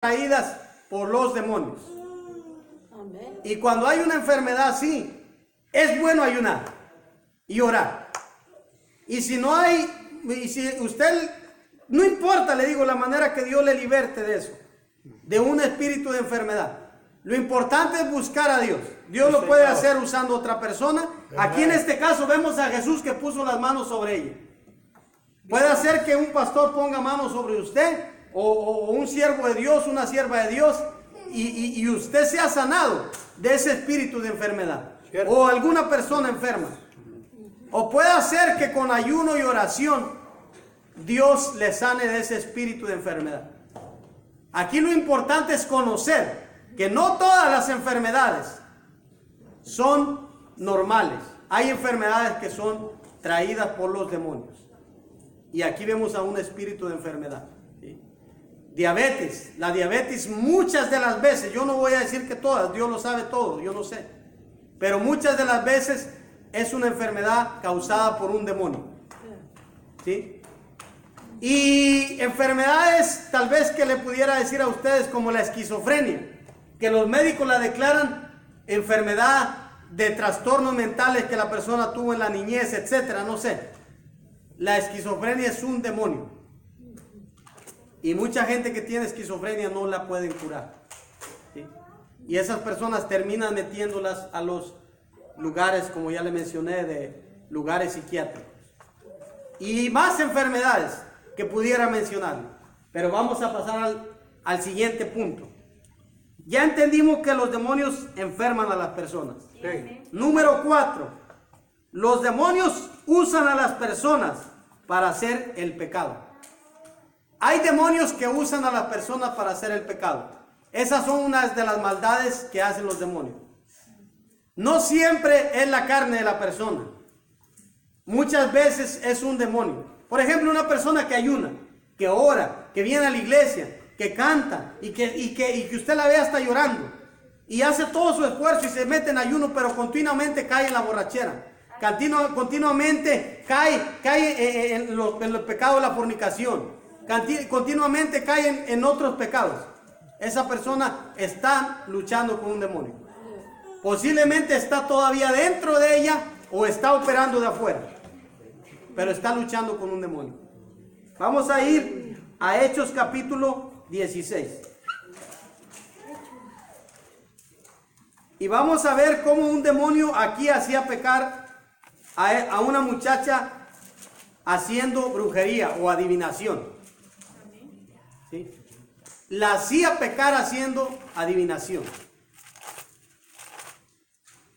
traídas por los demonios. Y cuando hay una enfermedad así, es bueno ayunar y orar. Y si no hay, y si usted, no importa, le digo, la manera que Dios le liberte de eso, de un espíritu de enfermedad. Lo importante es buscar a Dios. Dios lo puede hacer usando otra persona. Aquí en este caso vemos a Jesús que puso las manos sobre ella. Puede hacer que un pastor ponga manos sobre usted, o un siervo de Dios, una sierva de Dios, y usted sea sanado de ese espíritu de enfermedad. O alguna persona enferma. O puede hacer que con ayuno y oración Dios le sane de ese espíritu de enfermedad. Aquí lo importante es conocer que no todas las enfermedades son normales. Hay enfermedades que son traídas por los demonios. Y aquí vemos a un espíritu de enfermedad. ¿Sí? Diabetes. La diabetes muchas de las veces, yo no voy a decir que todas, Dios lo sabe todo, yo no sé. Pero muchas de las veces es una enfermedad causada por un demonio. ¿Sí? Y enfermedades tal vez que le pudiera decir a ustedes como la esquizofrenia, que los médicos la declaran enfermedad de trastornos mentales que la persona tuvo en la niñez, etcétera, no sé. La esquizofrenia es un demonio. Y mucha gente que tiene esquizofrenia no la pueden curar. ¿Sí? Y esas personas terminan metiéndolas a los lugares, como ya le mencioné, de lugares psiquiátricos. Y más enfermedades que pudiera mencionar. Pero vamos a pasar al siguiente punto. Ya entendimos que los demonios enferman a las personas. Sí. Número 4. Los demonios usan a las personas para hacer el pecado. Hay demonios que usan a las personas para hacer el pecado. Esas son unas de las maldades que hacen los demonios. No siempre es la carne de la persona. Muchas veces es un demonio. Por ejemplo, una persona que ayuna, que ora, que viene a la iglesia, que canta y que usted la ve hasta llorando. Y hace todo su esfuerzo y se mete en ayuno, pero continuamente cae en la borrachera. Continuamente cae en los pecados de la fornicación. Continuamente cae en otros pecados. Esa persona está luchando con un demonio. Posiblemente está todavía dentro de ella o está operando de afuera, pero está luchando con un demonio. Vamos a ir a Hechos capítulo 16. Y vamos a ver cómo un demonio aquí hacía pecar a una muchacha haciendo brujería o adivinación. ¿Sí? La hacía pecar haciendo adivinación.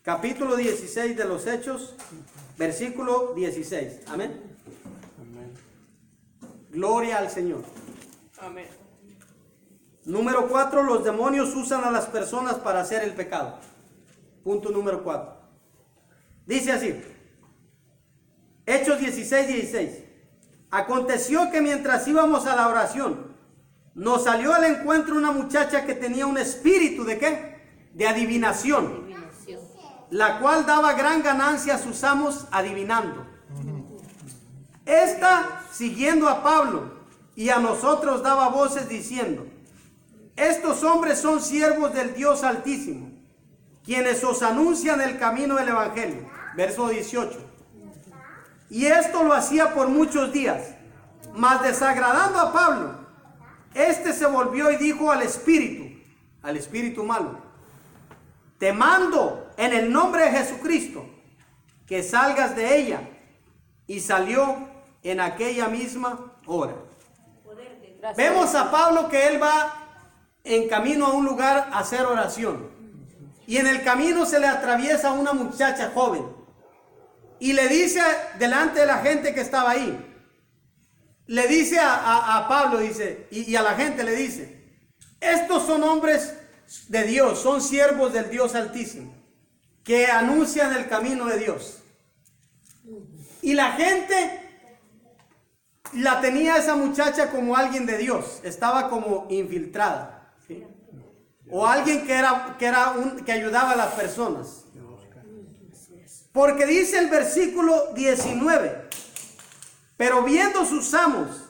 Capítulo 16 de los Hechos, versículo 16. Amén. Amén. Gloria al Señor. Amén. Número 4. Los demonios usan a las personas para hacer el pecado. Punto número 4. Dice así. Hechos 16, 16. Aconteció que mientras íbamos a la oración, nos salió al encuentro una muchacha que tenía un espíritu ¿de qué? De adivinación. La cual daba gran ganancia a sus amos adivinando. Esta, siguiendo a Pablo y a nosotros, daba voces diciendo: estos hombres son siervos del Dios Altísimo, quienes os anuncian el camino del Evangelio. Verso 18. Y esto lo hacía por muchos días, mas desagradando a Pablo, este se volvió y dijo al espíritu malo: te mando en el nombre de Jesucristo que salgas de ella. Y salió en aquella misma hora. Vemos a Pablo que él va en camino a un lugar a hacer oración. Y en el camino se le atraviesa una muchacha joven. Y le dice delante de la gente que estaba ahí, le dice a Pablo, dice, y a la gente le dice: estos son hombres de Dios, son siervos del Dios Altísimo, que anuncian el camino de Dios. Y la gente la tenía esa muchacha como alguien de Dios, estaba como infiltrada, ¿sí? O alguien que ayudaba a las personas. Porque dice el versículo 19: pero viendo sus amos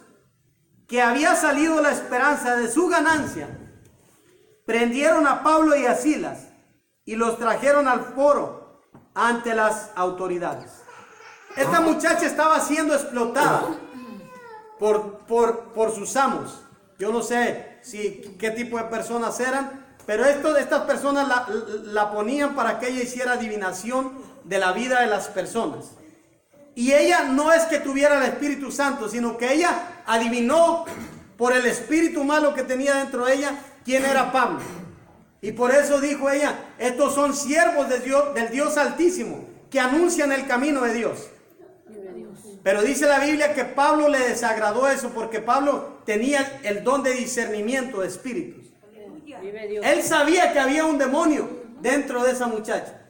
que había salido la esperanza de su ganancia, prendieron a Pablo y a Silas y los trajeron al foro ante las autoridades. Esta muchacha estaba siendo explotada por sus amos. Yo no sé qué tipo de personas eran, pero estas personas la ponían para que ella hiciera adivinación de la vida de las personas. Y ella no es que tuviera el Espíritu Santo, sino que ella adivinó por el espíritu malo que tenía dentro de ella quién era Pablo. Y por eso dijo ella, estos son siervos de Dios, del Dios Altísimo, que anuncian el camino de Dios. Pero dice la Biblia que Pablo le desagradó eso, porque Pablo tenía el don de discernimiento de espíritus. Él sabía que había un demonio dentro de esa muchacha.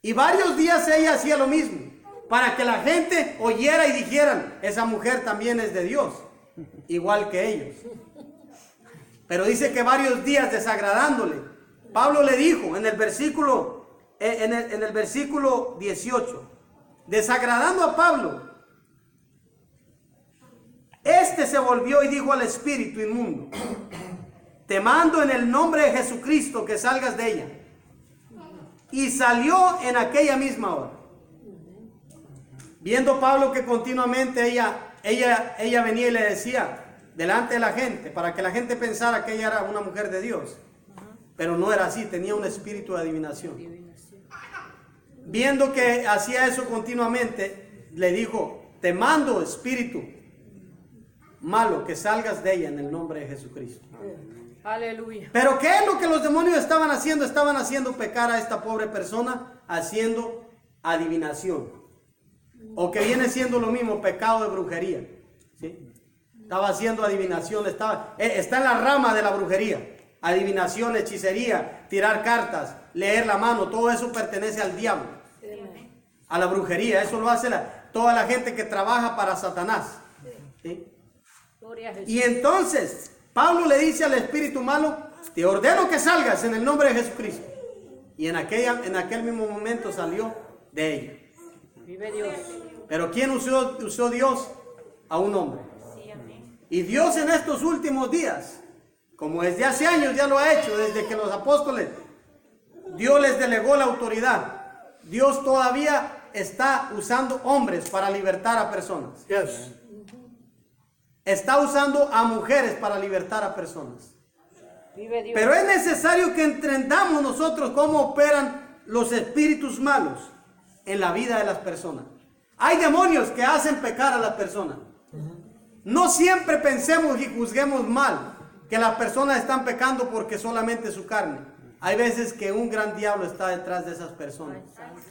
Y varios días ella hacía lo mismo, para que la gente oyera y dijeran, esa mujer también es de Dios, igual que ellos. Pero dice que varios días desagradándole, Pablo le dijo en el versículo 18, desagradando a Pablo, este se volvió y dijo al espíritu inmundo, te mando en el nombre de Jesucristo que salgas de ella. Y salió en aquella misma hora. Viendo Pablo que continuamente ella venía y le decía delante de la gente, para que la gente pensara que ella era una mujer de Dios. Pero no era así, tenía un espíritu de adivinación. Viendo que hacía eso continuamente, le dijo, te mando espíritu malo que salgas de ella en el nombre de Jesucristo. Aleluya. Pero ¿qué es lo que los demonios estaban haciendo? Estaban haciendo pecar a esta pobre persona, haciendo adivinación. O que viene siendo lo mismo, pecado de brujería. ¿Sí? Estaba haciendo adivinación, está en la rama de la brujería. Adivinación, hechicería, tirar cartas, leer la mano, todo eso pertenece al diablo. A la brujería, eso lo hace toda la gente que trabaja para Satanás. ¿Sí? Y entonces Pablo le dice al espíritu malo, te ordeno que salgas en el nombre de Jesucristo. Y en aquel mismo momento salió de ella. Vive Dios. Pero ¿quién usó Dios? A un hombre. Y Dios en estos últimos días, como desde hace años ya lo ha hecho, desde que los apóstoles, Dios les delegó la autoridad. Dios todavía está usando hombres para libertar a personas. Yes. Está usando a mujeres para libertar a personas. Vive Dios. Pero es necesario que entendamos nosotros cómo operan los espíritus malos en la vida de las personas. Hay demonios que hacen pecar a las personas. No siempre pensemos y juzguemos mal que las personas están pecando porque solamente su carne. Hay veces que un gran diablo está detrás de esas personas.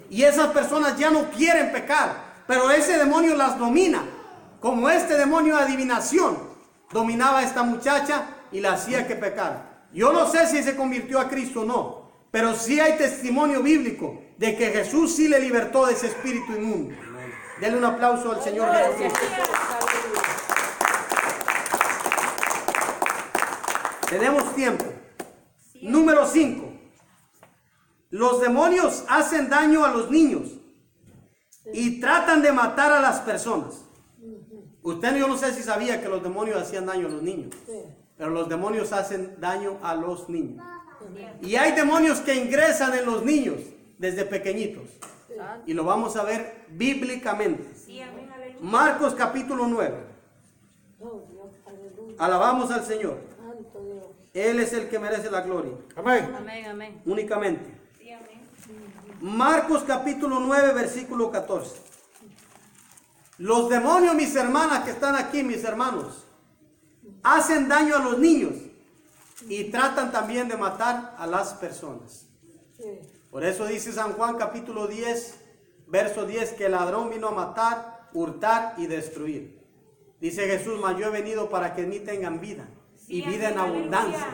Y esas personas ya no quieren pecar, pero ese demonio las domina. Como este demonio de adivinación dominaba a esta muchacha y la hacía que pecara. Yo no sé si se convirtió a Cristo o no, pero sí hay testimonio bíblico de que Jesús sí le libertó de ese espíritu inmundo. Denle un aplauso al Señor Jesucristo. Tenemos tiempo. Número 5. Los demonios hacen daño a los niños y tratan de matar a las personas. Usted, yo no sé si sabía que los demonios hacían daño a los niños, pero los demonios hacen daño a los niños. Y hay demonios que ingresan en los niños desde pequeñitos. Y lo vamos a ver bíblicamente. Marcos capítulo 9. Alabamos al Señor. Él es el que merece la gloria. Amén. Amén, amén. Únicamente. Marcos capítulo 9, versículo 14. Los demonios, mis hermanas que están aquí, mis hermanos, hacen daño a los niños y tratan también de matar a las personas. Por eso dice San Juan capítulo 10, verso 10, que el ladrón vino a matar, hurtar y destruir. Dice Jesús, mas yo he venido para que en mí tengan vida y vida en abundancia.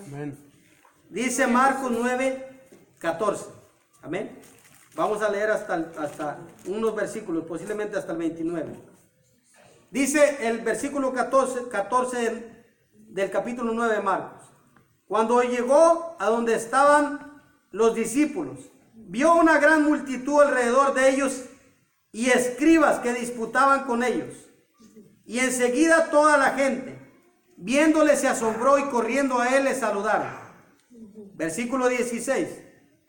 Amén. Dice Marcos 9, 14. Amén. Vamos a leer hasta unos versículos, posiblemente hasta el 29. Dice el versículo 14 del capítulo 9 de Marcos. Cuando llegó a donde estaban los discípulos, vio una gran multitud alrededor de ellos y escribas que disputaban con ellos. Y enseguida toda la gente, viéndole, se asombró y corriendo a él le saludaron. Versículo 16.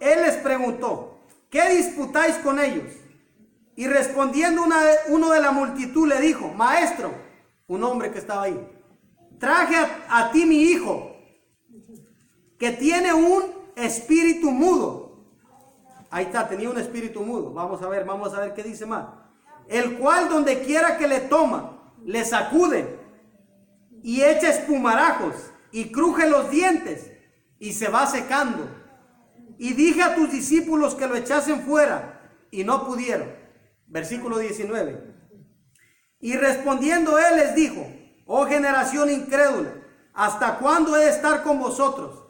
Él les preguntó, ¿qué disputáis con ellos? Y respondiendo uno de la multitud le dijo, maestro, un hombre que estaba ahí, traje a ti mi hijo, que tiene un espíritu mudo. Ahí está, tenía un espíritu mudo. Vamos a ver qué dice más. El cual donde quiera que le toma, le sacude y echa espumarajos y cruje los dientes y se va secando. Y dije a tus discípulos que lo echasen fuera y no pudieron. Versículo 19. Y respondiendo él les dijo, oh generación incrédula, ¿hasta cuándo he de estar con vosotros?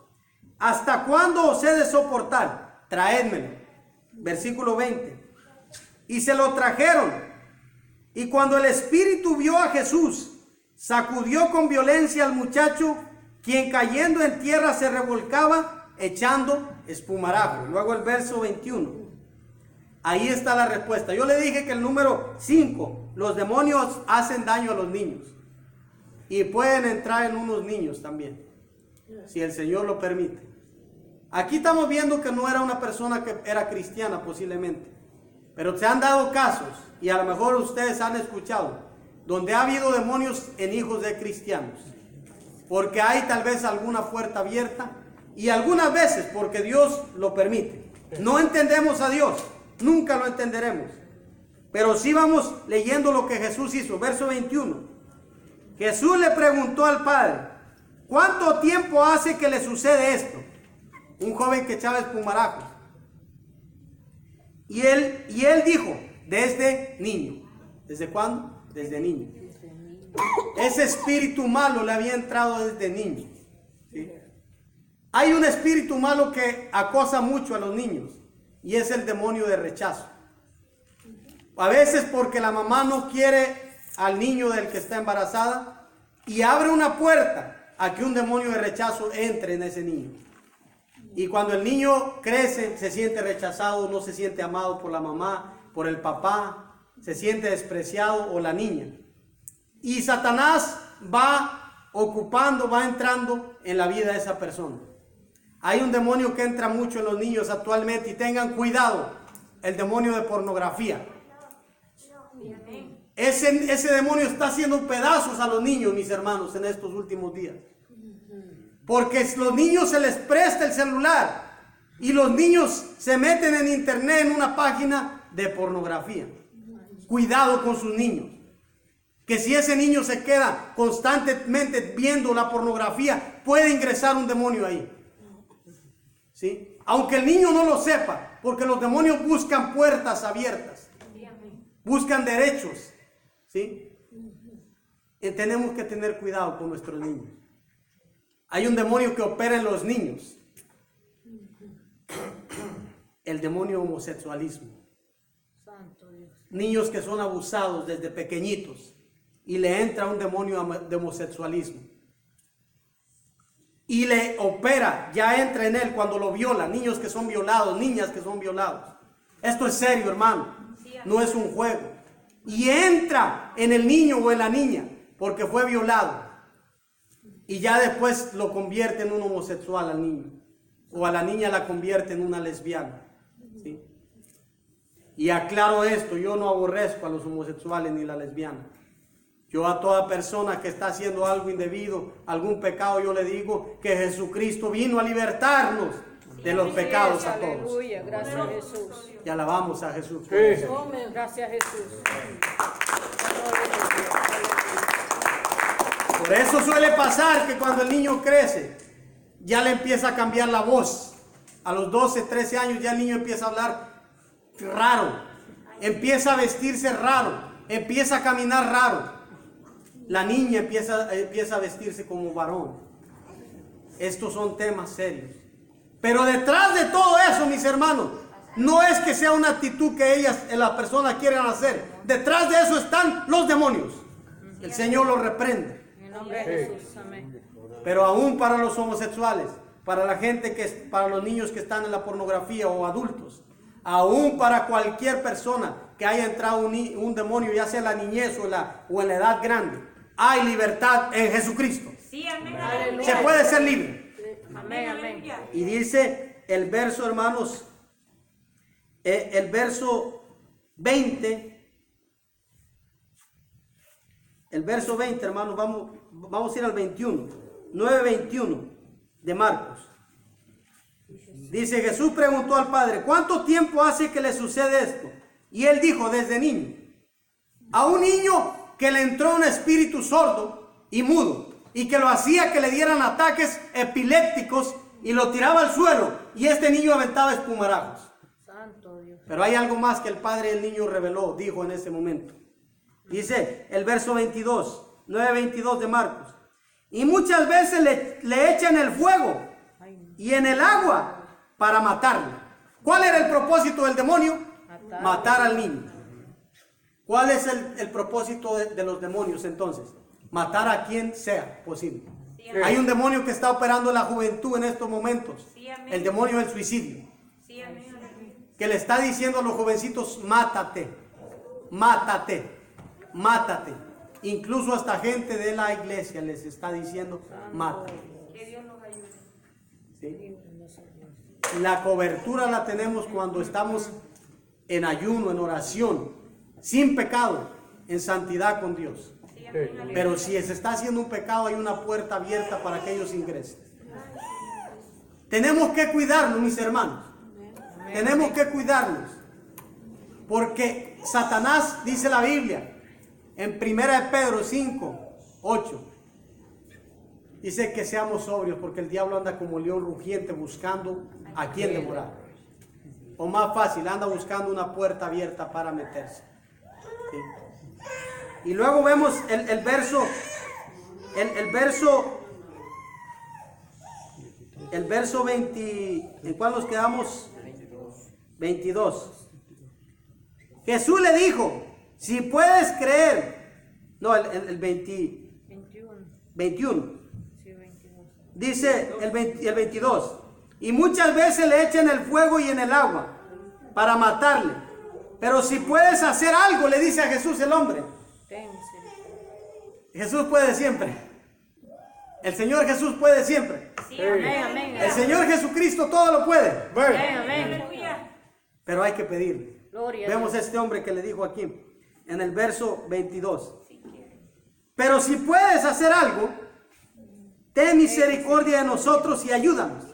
¿Hasta cuándo os he de soportar? Traédmelo. Versículo 20. Y se lo trajeron. Y cuando el espíritu vio a Jesús, sacudió con violencia al muchacho, quien cayendo en tierra se revolcaba, echando espumarajo. Luego el verso 21. Ahí está la respuesta. Yo le dije que el número 5, los demonios hacen daño a los niños. Y pueden entrar en unos niños también, si el Señor lo permite. Aquí estamos viendo que no era una persona que era cristiana posiblemente. Pero se han dado casos, y a lo mejor ustedes han escuchado, donde ha habido demonios en hijos de cristianos. Porque hay tal vez alguna puerta abierta, y algunas veces porque Dios lo permite. No entendemos a Dios, nunca lo entenderemos. Pero sí vamos leyendo lo que Jesús hizo. Verso 21. Jesús le preguntó al Padre, ¿cuánto tiempo hace que le sucede esto? Un joven que echaba espumarajos. Y él dijo, desde niño. ¿Desde cuándo? Desde niño. Ese espíritu malo le había entrado desde niño. ¿Sí? Hay un espíritu malo que acosa mucho a los niños, y es el demonio de rechazo. A veces porque la mamá no quiere al niño del que está embarazada, y abre una puerta a que un demonio de rechazo entre en ese niño. Y cuando el niño crece, se siente rechazado, no se siente amado por la mamá, por el papá, se siente despreciado, o la niña. Y Satanás va ocupando, va entrando en la vida de esa persona. Hay un demonio que entra mucho en los niños actualmente, y tengan cuidado, el demonio de pornografía. Ese demonio está haciendo pedazos a los niños, mis hermanos, en estos últimos días. Porque a los niños se les presta el celular, y los niños se meten en internet en una página de pornografía. Cuidado con sus niños. Que si ese niño se queda constantemente viendo la pornografía, puede ingresar un demonio ahí. ¿Sí? Aunque el niño no lo sepa, porque los demonios buscan puertas abiertas, buscan derechos. ¿Sí? Y tenemos que tener cuidado con nuestros niños. Hay un demonio que opera en los niños, el demonio homosexualismo. Niños que son abusados desde pequeñitos, y le entra un demonio de homosexualismo y le opera, ya entra en él cuando lo viola. Niños que son violados, niñas que son violados. Esto es serio, hermano, no es un juego. Y entra en el niño o en la niña porque fue violado, y ya después lo convierte en un homosexual al niño, o a la niña la convierte en una lesbiana. ¿Sí? Y aclaro esto, yo no aborrezco a los homosexuales ni la lesbiana. Yo a toda persona que está haciendo algo indebido, algún pecado, yo le digo que Jesucristo vino a libertarnos de los pecados a todos. Aleluya, gracias a Jesús. Y alabamos a Jesús. Gracias a Jesús. Por eso suele pasar que cuando el niño crece, ya le empieza a cambiar la voz. A los 12, 13 años ya el niño empieza a hablar raro, empieza a vestirse raro, empieza a caminar raro. La niña empieza a vestirse como varón. Estos son temas serios. Pero detrás de todo eso, mis hermanos, no es que sea una actitud que las personas quieran hacer. Detrás de eso están los demonios. El Señor los reprende. En nombre de Jesús, amén. Pero aún para los homosexuales, para la gente para los niños que están en la pornografía o adultos, aún para cualquier persona que haya entrado un demonio, ya sea en la niñez o en la edad grande, hay libertad en Jesucristo. Sí, amén. Se puede ser libre. Amén, amén. Y dice el verso, hermanos, el verso 20. El verso 20, hermanos, vamos a ir al 21. 9:21 de Marcos. Dice, Jesús preguntó al Padre, ¿cuánto tiempo hace que le sucede esto? Y él dijo, desde niño. A un niño que le entró un espíritu sordo y mudo, y que lo hacía que le dieran ataques epilépticos y lo tiraba al suelo, y este niño aventaba espumarajos. Santo Dios. Pero hay algo más que el padre del niño reveló, dijo en ese momento. Dice el verso 22, 9:22 de Marcos. Y muchas veces le echan el fuego y en el agua para matarlo. ¿Cuál era el propósito del demonio? Matar al niño. ¿Cuál es el propósito de los demonios entonces? Matar a quien sea posible. Sí, hay un demonio que está operando en la juventud en estos momentos. Sí, el demonio del suicidio. Sí, que le está diciendo a los jovencitos, mátate, mátate, mátate. Incluso hasta gente de la iglesia les está diciendo, mátate. Que Dios nos ayude. ¿Sí? La cobertura la tenemos cuando estamos en ayuno, en oración, sin pecado, en santidad con Dios. Pero si se está haciendo un pecado, hay una puerta abierta para que ellos ingresen. Tenemos que cuidarnos, mis hermanos. Tenemos que cuidarnos. Porque Satanás, dice la Biblia, en 1 Pedro 5:8, dice que seamos sobrios, porque el diablo anda como león rugiente buscando a quien devorar. O más fácil, anda buscando una puerta abierta para meterse. ¿Sí? Y luego vemos el verso 20, ¿en cuál nos quedamos? 22. Jesús le dijo, si puedes creer, no, el 21. Dice el 22, y muchas veces le echan el fuego y en el agua para matarle, pero si puedes hacer algo, le dice a Jesús el hombre. Jesús puede siempre. El Señor Jesús puede siempre. Sí, amén, amén. El Señor Jesucristo todo lo puede. Amén, amén. Pero hay que pedirle. Gloria. Vemos a este hombre que le dijo aquí en el verso 22. Pero si puedes hacer algo, ten misericordia de nosotros y ayúdanos.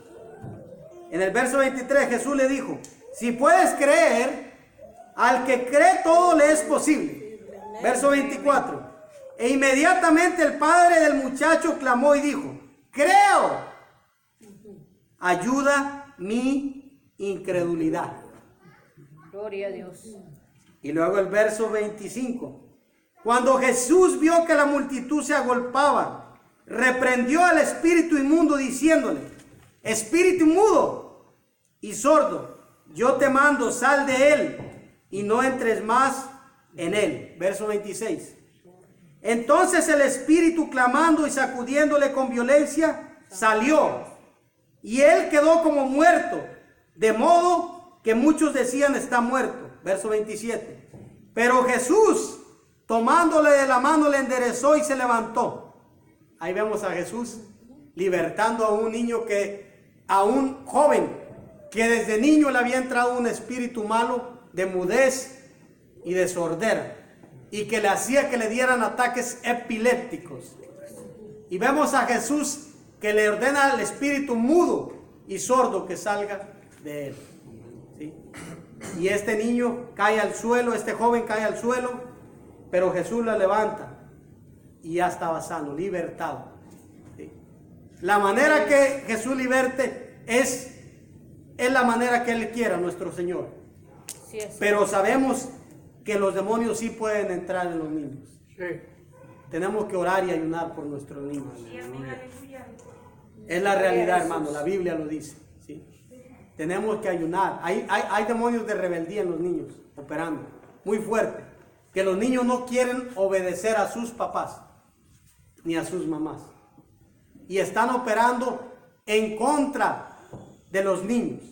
En el verso 23 Jesús le dijo, si puedes creer, al que cree todo le es posible. Verso 24. E inmediatamente el padre del muchacho clamó y dijo, creo, ayuda mi incredulidad. Gloria a Dios. Y luego el verso 25. Cuando Jesús vio que la multitud se agolpaba, reprendió al espíritu inmundo diciéndole, espíritu mudo y sordo, yo te mando, sal de él y no entres más en él. Verso 26. Entonces el espíritu, clamando y sacudiéndole con violencia, salió, y él quedó como muerto, de modo que muchos decían está muerto. Verso 27. Pero Jesús, tomándole de la mano, le enderezó y se levantó. Ahí vemos a Jesús libertando a un niño a un joven que desde niño le había entrado un espíritu malo de mudez y de sordera, y que le hacía que le dieran ataques epilépticos. Y vemos a Jesús que le ordena al espíritu mudo y sordo que salga de él. ¿Sí? Y este niño cae al suelo, este joven cae al suelo, pero Jesús lo levanta y ya estaba sano, libertado. ¿Sí? La manera que Jesús liberte es la manera que Él quiera, nuestro Señor. Sí, pero sabemos que los demonios sí pueden entrar en los niños. Sí. Tenemos que orar y ayunar por nuestros niños. Sí, es la realidad, hermano, la Biblia lo dice. ¿Sí? Tenemos que ayunar. Hay demonios de rebeldía en los niños operando, muy fuerte, que los niños no quieren obedecer a sus papás ni a sus mamás, y están operando en contra de los niños.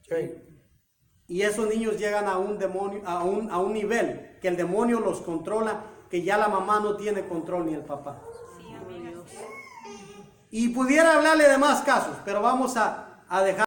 Sí. Y esos niños llegan a un demonio, a un nivel que el demonio los controla, que ya la mamá no tiene control ni el papá. Sí, Y pudiera hablarle de más casos, pero vamos a dejar.